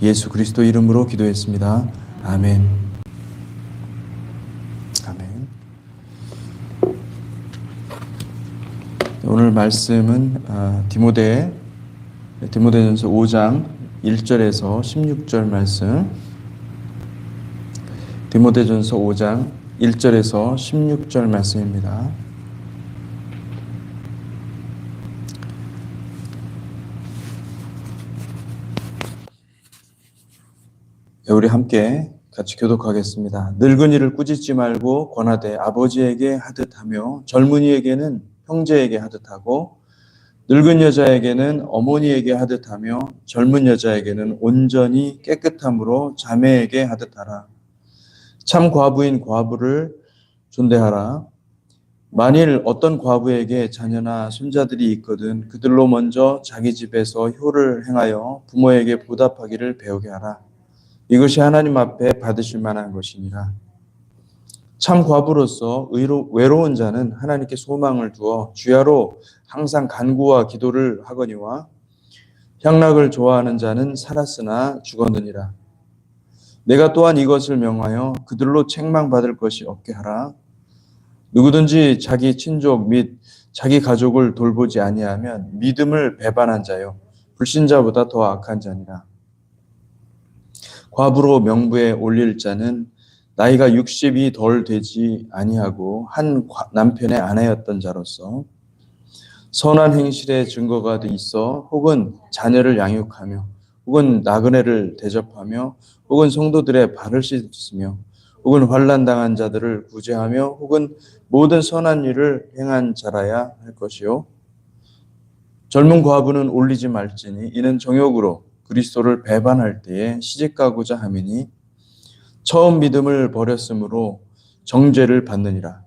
예수 그리스도 이름으로 기도했습니다. 아멘. 아멘. 오늘 말씀은 디모데전서 5장 1절에서 16절 말씀. 디모데전서 5장 1절에서 16절 말씀입니다. 우리 함께 같이 교독하겠습니다. 늙은이를 꾸짖지 말고 권하되 아버지에게 하듯 하며 젊은이에게는 형제에게 하듯 하고 늙은 여자에게는 어머니에게 하듯 하며 젊은 여자에게는 온전히 깨끗함으로 자매에게 하듯 하라. 참 과부인 과부를 존대하라. 만일 어떤 과부에게 자녀나 손자들이 있거든 그들로 먼저 자기 집에서 효를 행하여 부모에게 보답하기를 배우게 하라. 이것이 하나님 앞에 받으실 만한 것이니라. 참 과부로서 외로운 자는 하나님께 소망을 두어 주야로 항상 간구와 기도를 하거니와 향락을 좋아하는 자는 살았으나 죽었느니라. 내가 또한 이것을 명하여 그들로 책망받을 것이 없게 하라. 누구든지 자기 친족 및 자기 가족을 돌보지 아니하면 믿음을 배반한 자요 불신자보다 더 악한 자니라. 과부로 명부에 올릴 자는 나이가 60이 덜 되지 아니하고 한 남편의 아내였던 자로서 선한 행실의 증거가 있어 혹은 자녀를 양육하며 혹은 나그네를 대접하며 혹은 성도들의 발을 씻으며 혹은 환난 당한 자들을 구제하며 혹은 모든 선한 일을 행한 자라야 할 것이요 젊은 과부는 올리지 말지니 이는 정욕으로 그리스도를 배반할 때에 시집가고자 함이니 처음 믿음을 버렸으므로 정죄를 받느니라.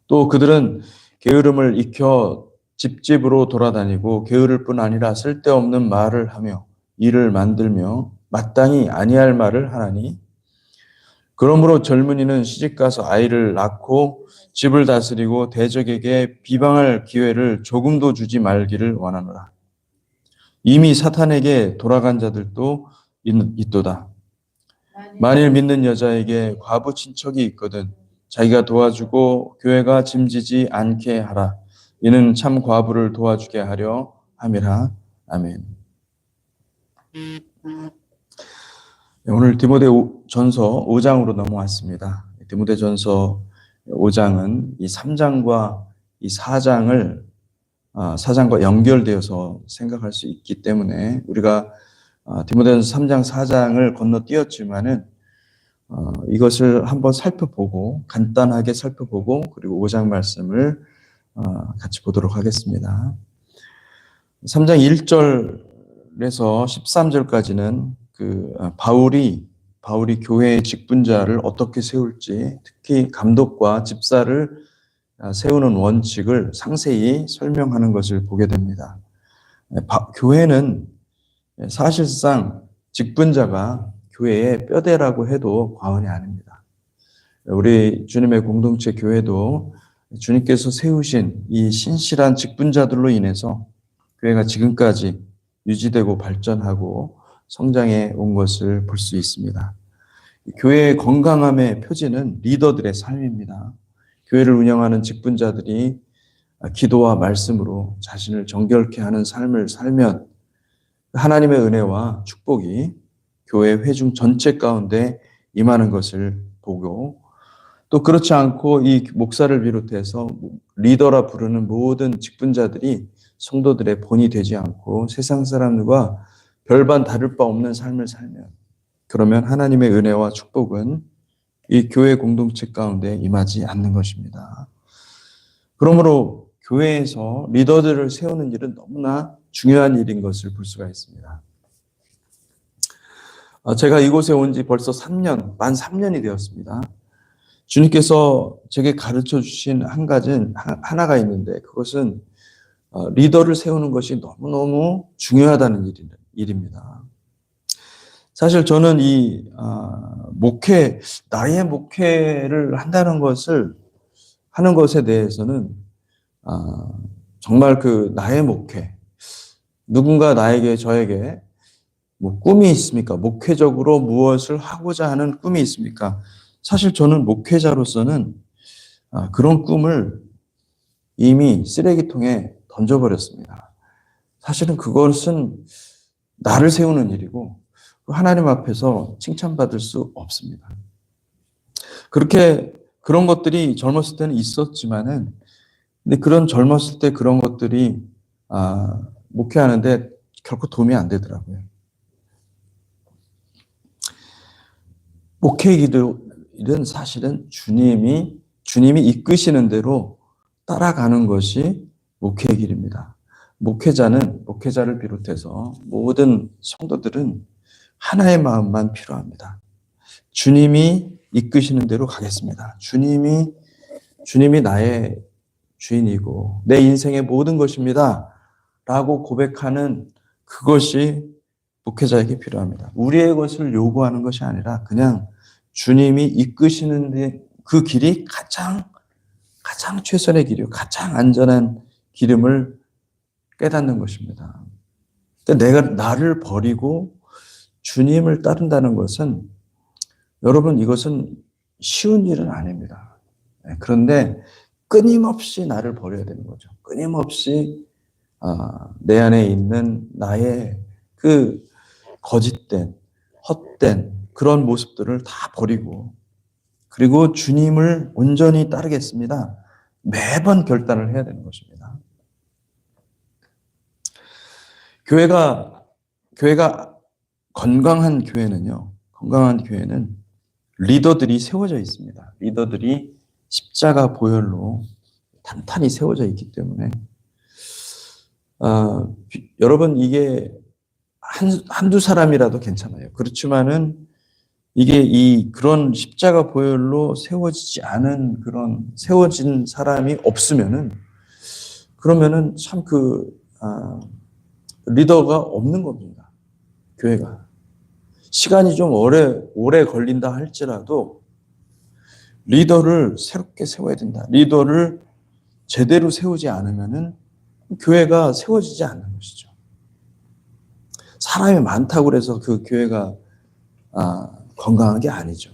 또 그들은 게으름을 익혀 집집으로 돌아다니고 게으를 뿐 아니라 쓸데없는 말을 하며 일을 만들며 마땅히 아니할 말을 하나니 그러므로 젊은이는 시집가서 아이를 낳고 집을 다스리고 대적에게 비방할 기회를 조금도 주지 말기를 원하노라. 이미 사탄에게 돌아간 자들도 있도다. 만일 믿는 여자에게 과부 친척이 있거든 자기가 도와주고 교회가 짐지지 않게 하라. 이는 참 과부를 도와주게 하려 함이라. 아멘. 오늘 디모데전서 5장으로 넘어왔습니다. 디모데전서 5장은 이 3장과 이 4장과 연결되어서 생각할 수 있기 때문에 우리가 디모데전서 3장, 4장을 건너뛰었지만은 이것을 한번 살펴보고 간단하게 살펴보고 그리고 5장 말씀을 같이 보도록 하겠습니다. 3장 1절에서 13절까지는 바울이 교회의 직분자를 어떻게 세울지, 특히 감독과 집사를 세우는 원칙을 상세히 설명하는 것을 보게 됩니다. 교회는 사실상 직분자가 교회의 뼈대라고 해도 과언이 아닙니다. 우리 주님의 공동체 교회도 주님께서 세우신 이 신실한 직분자들로 인해서 교회가 지금까지 유지되고 발전하고 성장해 온 것을 볼 수 있습니다. 교회의 건강함의 표지는 리더들의 삶입니다. 교회를 운영하는 직분자들이 기도와 말씀으로 자신을 정결케 하는 삶을 살면 하나님의 은혜와 축복이 교회 회중 전체 가운데 임하는 것을 보고 또 그렇지 않고 이 목사를 비롯해서 리더라 부르는 모든 직분자들이 성도들의 본이 되지 않고 세상 사람들과 별반 다를 바 없는 삶을 살면 그러면 하나님의 은혜와 축복은 이 교회 공동체 가운데 임하지 않는 것입니다. 그러므로 교회에서 리더들을 세우는 일은 너무나 중요한 일인 것을 볼 수가 있습니다. 제가 이곳에 온 지 벌써 만 3년이 되었습니다. 주님께서 제게 가르쳐 주신 하나가 있는데 그것은 리더를 세우는 것이 너무너무 중요하다는 일입니다. 사실 저는 나의 목회를 하는 것에 대해서는 정말 나의 목회, 누군가 저에게 뭐 꿈이 있습니까? 목회적으로 무엇을 하고자 하는 꿈이 있습니까? 사실 저는 목회자로서는 그런 꿈을 이미 쓰레기통에 던져버렸습니다. 사실은 그것은 나를 세우는 일이고 하나님 앞에서 칭찬받을 수 없습니다. 그런 것들이 젊었을 때는 있었지만은, 근데 그런 젊었을 때 그런 것들이 목회하는데 결코 도움이 안 되더라고요. 목회 일은 사실은 주님이 이끄시는 대로 따라가는 것이 목회의 길입니다. 목회자를 비롯해서 모든 성도들은 하나의 마음만 필요합니다. 주님이 이끄시는 대로 가겠습니다. 주님이 나의 주인이고 내 인생의 모든 것입니다. 라고 고백하는 그것이 목회자에게 필요합니다. 우리의 것을 요구하는 것이 아니라 그냥 주님이 이끄시는 그 길이 가장 최선의 길이요. 가장 안전한 길임을 깨닫는 것입니다. 내가 나를 버리고 주님을 따른다는 것은, 여러분, 이것은 쉬운 일은 아닙니다. 그런데 끊임없이 나를 버려야 되는 거죠. 끊임없이 내 안에 있는 나의 그 거짓된, 헛된 그런 모습들을 다 버리고, 그리고 주님을 온전히 따르겠습니다. 매번 결단을 해야 되는 것입니다. 교회가 건강한 교회는 리더들이 세워져 있습니다. 리더들이 십자가 보혈로 탄탄히 세워져 있기 때문에 여러분, 이게 한두 사람이라도 괜찮아요. 그렇지만은 이게 그런 십자가 보혈로 세워지지 않은 그런 세워진 사람이 없으면은, 그러면은 참 리더가 없는 겁니다. 교회가. 시간이 좀 오래 걸린다 할지라도 리더를 새롭게 세워야 된다. 리더를 제대로 세우지 않으면은 교회가 세워지지 않는 것이죠. 사람이 많다고 해서 그 교회가 건강한 게 아니죠.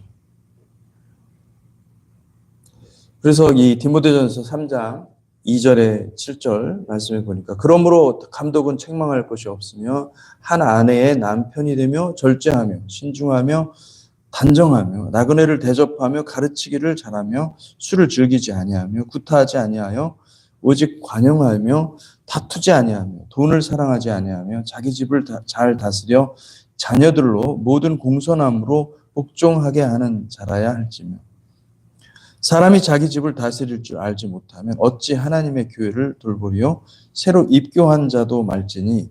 그래서 이 디모데전서 3장 2절에 7절 말씀을 보니까, 그러므로 감독은 책망할 것이 없으며 한 아내의 남편이 되며 절제하며 신중하며 단정하며 나그네를 대접하며 가르치기를 잘하며 술을 즐기지 아니하며 구타하지 아니하여 오직 관용하며 다투지 아니하며 돈을 사랑하지 아니하며 자기 집을 잘 다스려 자녀들로 모든 공손함으로 복종하게 하는 자라야 할지며, 사람이 자기 집을 다스릴 줄 알지 못하면 어찌 하나님의 교회를 돌보리요. 새로 입교한 자도 말지니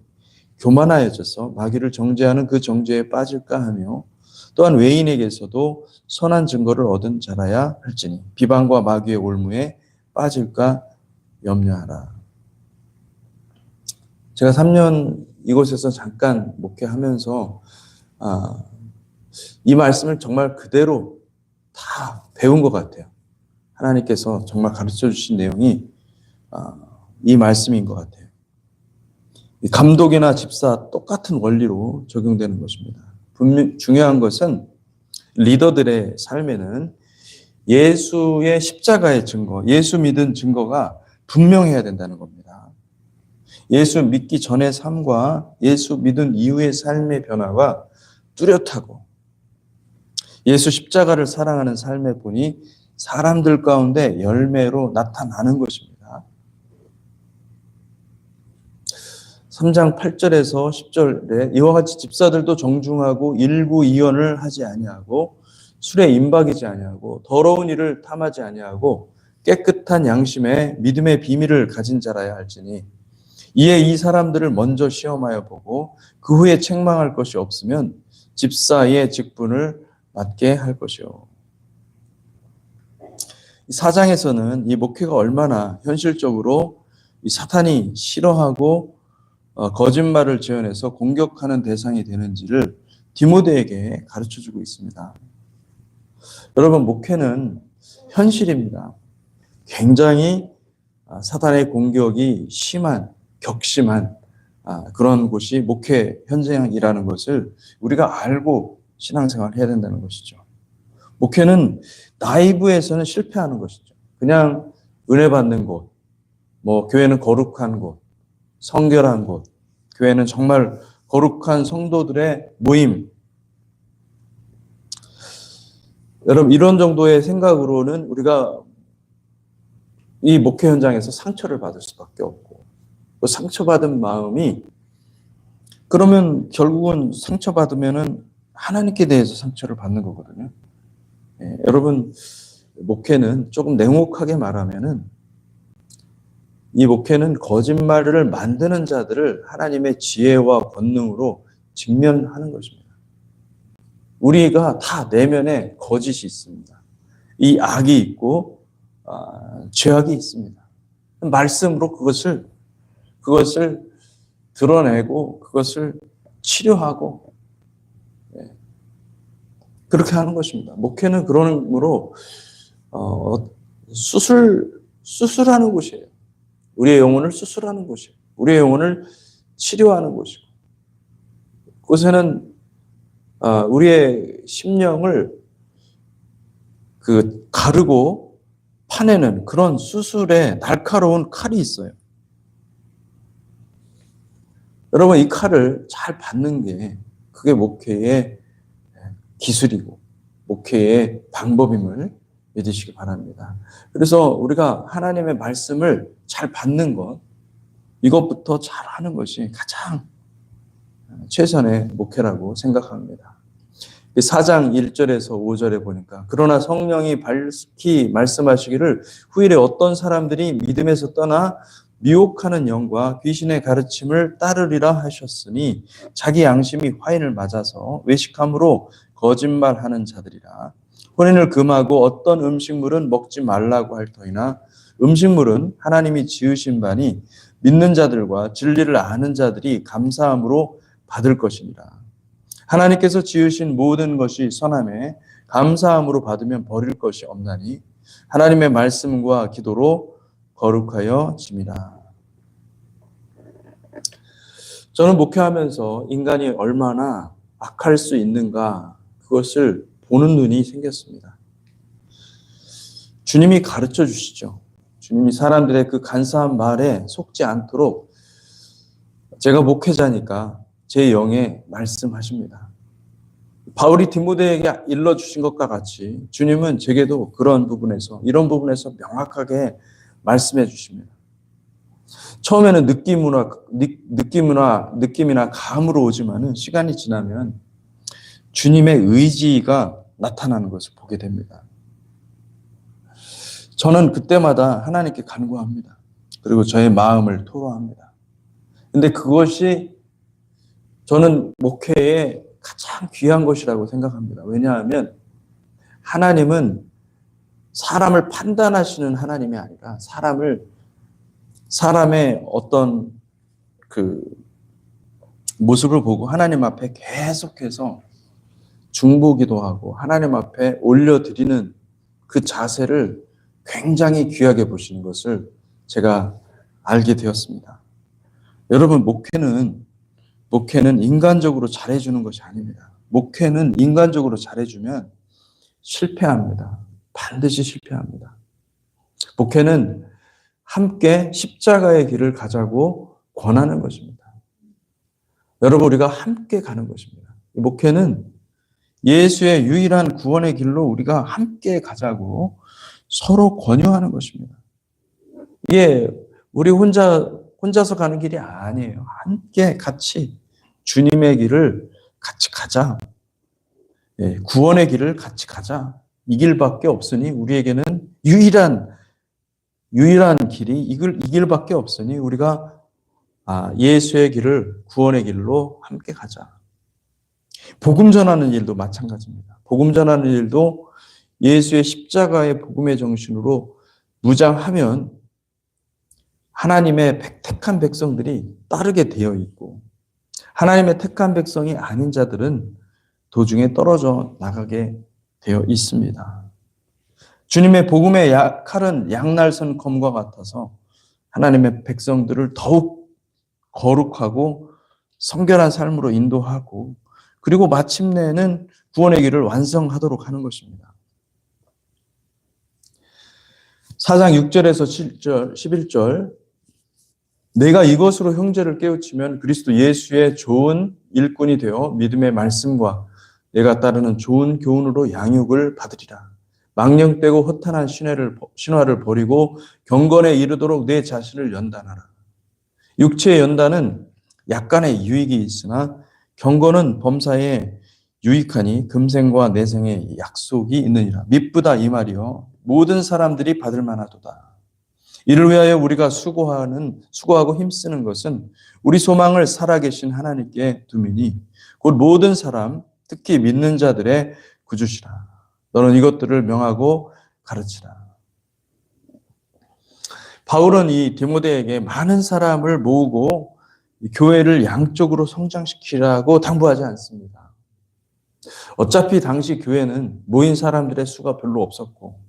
교만하여져서 마귀를 정죄하는 그 정죄에 빠질까 하며, 또한 외인에게서도 선한 증거를 얻은 자라야 할지니 비방과 마귀의 올무에 빠질까 염려하라. 제가 3년 이곳에서 잠깐 목회하면서 이 말씀을 정말 그대로 다 배운 것 같아요. 하나님께서 정말 가르쳐 주신 내용이 이 말씀인 것 같아요. 감독이나 집사 똑같은 원리로 적용되는 것입니다. 중요한 것은 리더들의 삶에는 예수의 십자가의 증거, 예수 믿은 증거가 분명해야 된다는 겁니다. 예수 믿기 전의 삶과 예수 믿은 이후의 삶의 변화가 뚜렷하고, 예수 십자가를 사랑하는 삶의 본이 사람들 가운데 열매로 나타나는 것입니다. 3장 8절에서 10절에 이와 같이 집사들도 정중하고 일구이연을 하지 아니하고 술에 임박이지 아니하고 더러운 일을 탐하지 아니하고 깨끗한 양심에 믿음의 비밀을 가진 자라야 할지니, 이에 이 사람들을 먼저 시험하여 보고 그 후에 책망할 것이 없으면 집사의 직분을 맡게 할 것이요. 4장에서는 이 목회가 얼마나 현실적으로 이 사탄이 싫어하고 거짓말을 지어내서 공격하는 대상이 되는지를 디모데에게 가르쳐주고 있습니다. 여러분, 목회는 현실입니다. 굉장히 사탄의 공격이 격심한 그런 곳이 목회 현장이라는 것을 우리가 알고 신앙생활을 해야 된다는 것이죠. 목회는 나이브에서는 실패하는 것이죠. 그냥 은혜 받는 곳, 교회는 거룩한 곳, 성결한 곳, 교회는 정말 거룩한 성도들의 모임. 여러분, 이런 정도의 생각으로는 우리가 이 목회 현장에서 상처를 받을 수밖에 없고, 그 상처받은 마음이, 그러면 결국은 상처받으면은 하나님께 대해서 상처를 받는 거거든요. 여러분, 목회는 조금 냉혹하게 말하면은, 이 목회는 거짓말을 만드는 자들을 하나님의 지혜와 권능으로 직면하는 것입니다. 우리가 다 내면에 거짓이 있습니다. 이 악이 있고 죄악이 있습니다. 말씀으로 그것을 드러내고 그것을 치료하고 그렇게 하는 것입니다. 목회는 그러므로 수술하는 곳이에요. 우리의 영혼을 수술하는 곳이에요. 우리의 영혼을 치료하는 곳이고, 그곳에는 우리의 심령을 가르고 파내는 그런 수술의 날카로운 칼이 있어요. 여러분, 이 칼을 잘 받는 게 그게 목회의 기술이고 목회의 방법임을 믿으시기 바랍니다. 그래서 우리가 하나님의 말씀을 잘 받는 것, 이것부터 잘 하는 것이 가장 최선의 목회라고 생각합니다. 4장 1절에서 5절에 보니까, 그러나 성령이 밝히 말씀하시기를 후일에 어떤 사람들이 믿음에서 떠나 미혹하는 영과 귀신의 가르침을 따르리라 하셨으니 자기 양심이 화인을 맞아서 외식함으로 거짓말하는 자들이라. 혼인을 금하고 어떤 음식물은 먹지 말라고 할 터이나 음식물은 하나님이 지으신 바니 믿는 자들과 진리를 아는 자들이 감사함으로 받을 것이니라. 하나님께서 지으신 모든 것이 선함에 감사함으로 받으면 버릴 것이 없나니 하나님의 말씀과 기도로 거룩하여 짐이라. 저는 목회하면서 인간이 얼마나 악할 수 있는가, 그것을 보는 눈이 생겼습니다. 주님이 가르쳐 주시죠. 주님이 사람들의 그 간사한 말에 속지 않도록, 제가 목회자니까 제 영에 말씀하십니다. 바울이 디모데에게 일러주신 것과 같이 주님은 제게도 그런 부분에서, 이런 부분에서 명확하게 말씀해 주십니다. 처음에는 느낌이나 감으로 오지만은 시간이 지나면 주님의 의지가 나타나는 것을 보게 됩니다. 저는 그때마다 하나님께 간구합니다. 그리고 저의 마음을 토로합니다. 근데 그것이 저는 목회에 가장 귀한 것이라고 생각합니다. 왜냐하면 하나님은 사람을 판단하시는 하나님이 아니라 사람의 어떤 그 모습을 보고 하나님 앞에 계속해서 중보기도하고 하나님 앞에 올려드리는 그 자세를 굉장히 귀하게 보시는 것을 제가 알게 되었습니다. 여러분, 목회는 인간적으로 잘해주는 것이 아닙니다. 목회는 인간적으로 잘해주면 실패합니다. 반드시 실패합니다. 목회는 함께 십자가의 길을 가자고 권하는 것입니다. 여러분, 우리가 함께 가는 것입니다. 목회는 예수의 유일한 구원의 길로 우리가 함께 가자고 서로 권유하는 것입니다. 이게 우리 혼자서 가는 길이 아니에요. 함께 같이 주님의 길을 같이 가자. 구원의 길을 같이 가자. 이 길밖에 없으니 우리에게는 유일한 길이 이 길밖에 없으니 우리가 예수의 길을, 구원의 길로 함께 가자. 복음 전하는 일도 마찬가지입니다. 복음 전하는 일도 예수의 십자가의 복음의 정신으로 무장하면 하나님의 택한 백성들이 따르게 되어 있고, 하나님의 택한 백성이 아닌 자들은 도중에 떨어져 나가게 되어 있습니다. 주님의 복음의 칼은 양날선 검과 같아서 하나님의 백성들을 더욱 거룩하고 성결한 삶으로 인도하고 그리고 마침내는 구원의 길을 완성하도록 하는 것입니다. 4장 6절에서 7절, 11절 내가 이것으로 형제를 깨우치면 그리스도 예수의 좋은 일꾼이 되어 믿음의 말씀과 내가 따르는 좋은 교훈으로 양육을 받으리라. 망령되고 허탄한 신화를 버리고 경건에 이르도록 내 자신을 연단하라. 육체의 연단은 약간의 유익이 있으나 경건은 범사에 유익하니 금생과 내생의 약속이 있느니라. 미쁘다 이 말이요 모든 사람들이 받을 만하도다. 이를 위하여 우리가 수고하고 힘쓰는 것은 우리 소망을 살아계신 하나님께 두미니 곧 모든 사람 특히 믿는 자들의 구주시라. 너는 이것들을 명하고 가르치라. 바울은 이 디모데에게 많은 사람을 모으고 교회를 양쪽으로 성장시키라고 당부하지 않습니다. 어차피 당시 교회는 모인 사람들의 수가 별로 없었고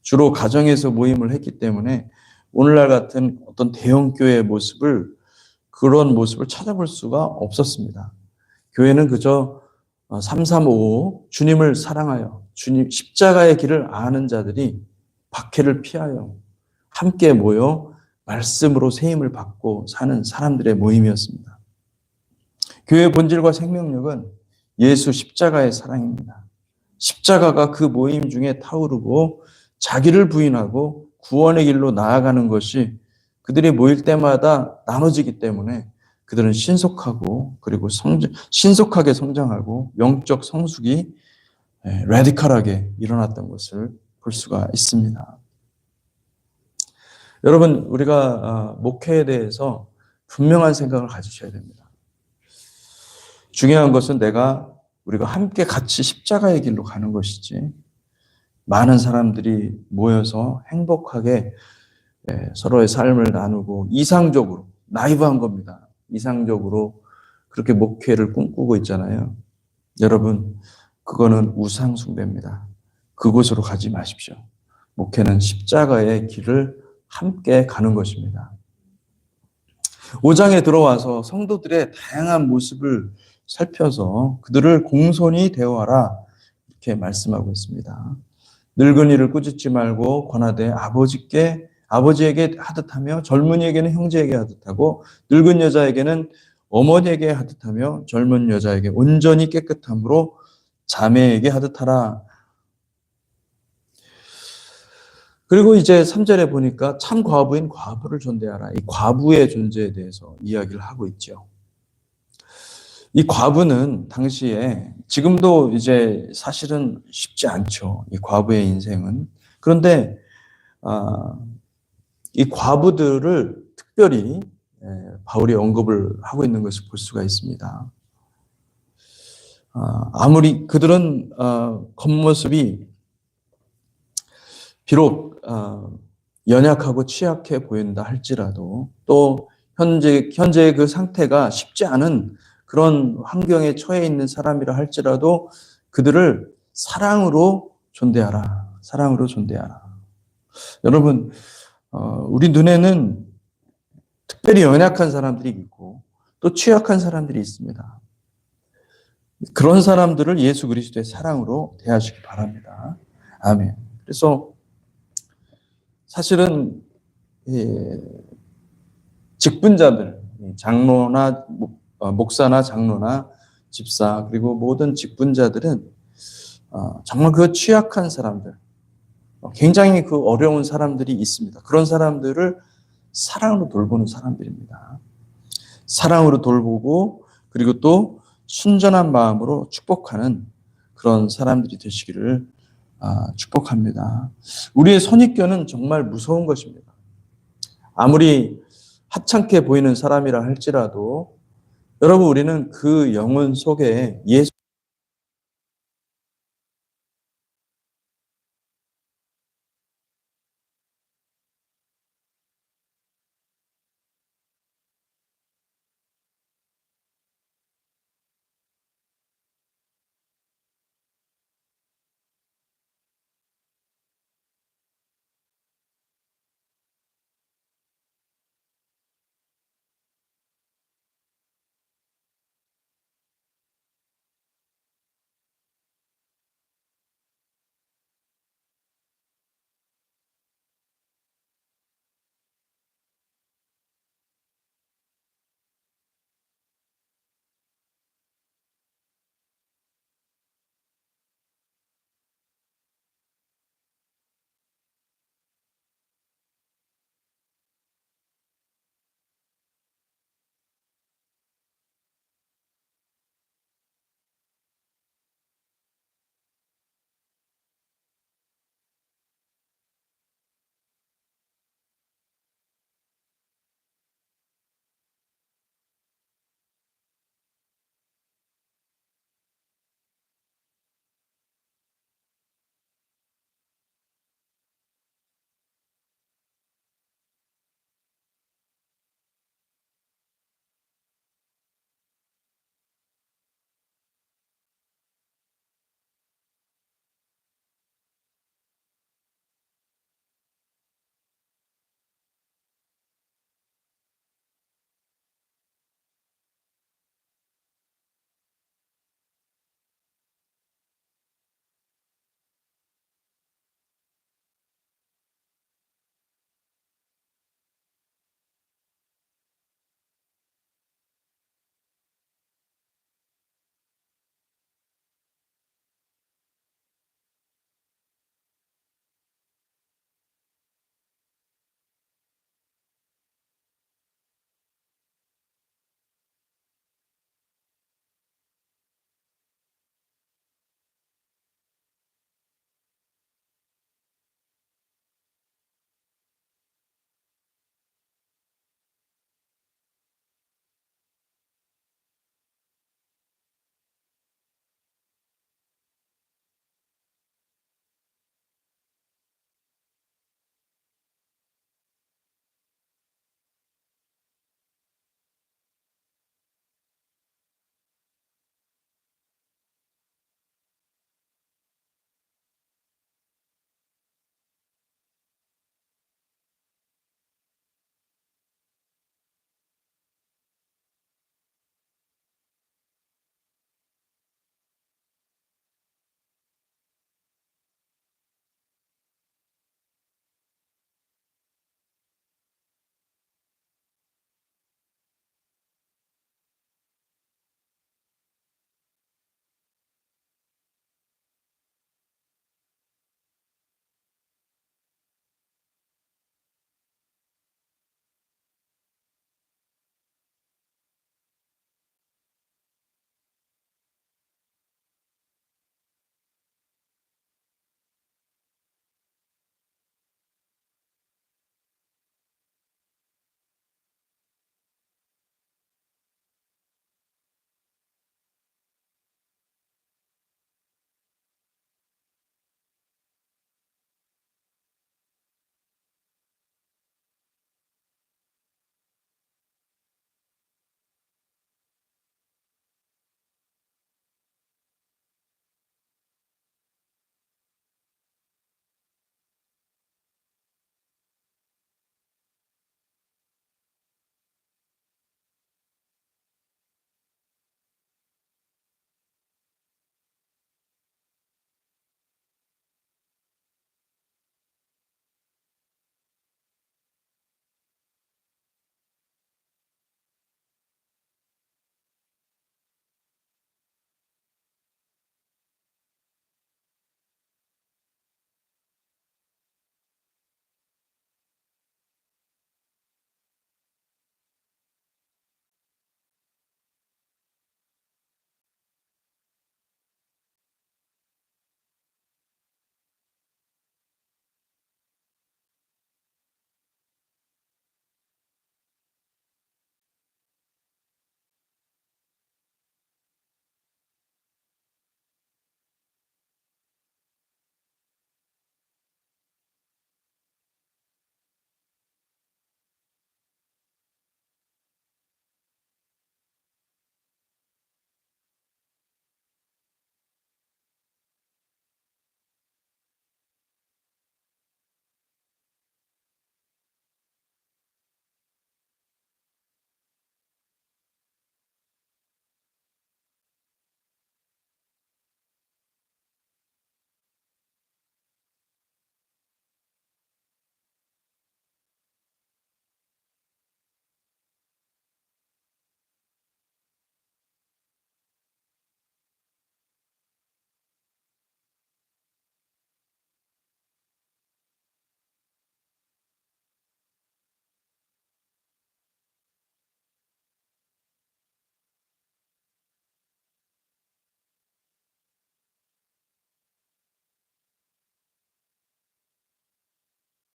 주로 가정에서 모임을 했기 때문에 오늘날 같은 어떤 대형교회의 그런 모습을 찾아볼 수가 없었습니다. 교회는 그저 3355 주님을 사랑하여 주님 십자가의 길을 아는 자들이 박해를 피하여 함께 모여 말씀으로 세임을 받고 사는 사람들의 모임이었습니다. 교회의 본질과 생명력은 예수 십자가의 사랑입니다. 십자가가 그 모임 중에 타오르고 자기를 부인하고 구원의 길로 나아가는 것이 그들이 모일 때마다 나눠지기 때문에 그들은 신속하고 그리고 신속하게 성장하고 영적 성숙이 라디컬하게 일어났던 것을 볼 수가 있습니다. 여러분, 우리가 목회에 대해서 분명한 생각을 가지셔야 됩니다. 중요한 것은 우리가 함께 같이 십자가의 길로 가는 것이지 많은 사람들이 모여서 행복하게 서로의 삶을 나누고 이상적으로 나이브한 겁니다. 이상적으로 그렇게 목회를 꿈꾸고 있잖아요. 여러분, 그거는 우상숭배입니다. 그곳으로 가지 마십시오. 목회는 십자가의 길을 함께 가는 것입니다. 5장에 들어와서 성도들의 다양한 모습을 살펴서 그들을 공손히 대우하라 이렇게 말씀하고 있습니다. 늙은이를 꾸짖지 말고 권하되 아버지에게 하듯하며 젊은이에게는 형제에게 하듯하고 늙은 여자에게는 어머니에게 하듯하며 젊은 여자에게 온전히 깨끗함으로 자매에게 하듯하라. 그리고 이제 3절에 보니까 참 과부인 과부를 존대하라. 이 과부의 존재에 대해서 이야기를 하고 있죠. 이 과부는 당시에 지금도 이제 사실은 쉽지 않죠. 이 과부의 인생은. 그런데 이 과부들을 특별히 바울이 언급을 하고 있는 것을 볼 수가 있습니다. 아무리 그들은 겉모습이 비록 연약하고 취약해 보인다 할지라도 또 현재의 그 상태가 쉽지 않은 그런 환경에 처해 있는 사람이라 할지라도 그들을 사랑으로 존대하라. 사랑으로 존대하라. 여러분, 우리 눈에는 특별히 연약한 사람들이 있고 또 취약한 사람들이 있습니다. 그런 사람들을 예수 그리스도의 사랑으로 대하시기 바랍니다. 아멘. 그래서 사실은 직분자들, 장로나 목사나 장로나 집사 그리고 모든 직분자들은 정말 그 취약한 사람들, 굉장히 그 어려운 사람들이 있습니다. 그런 사람들을 사랑으로 돌보는 사람들입니다. 사랑으로 돌보고 그리고 또 순전한 마음으로 축복하는 그런 사람들이 되시기를 축복합니다. 우리의 선입견은 정말 무서운 것입니다. 아무리 하찮게 보이는 사람이라 할지라도 여러분 우리는 그 영혼 속에 예수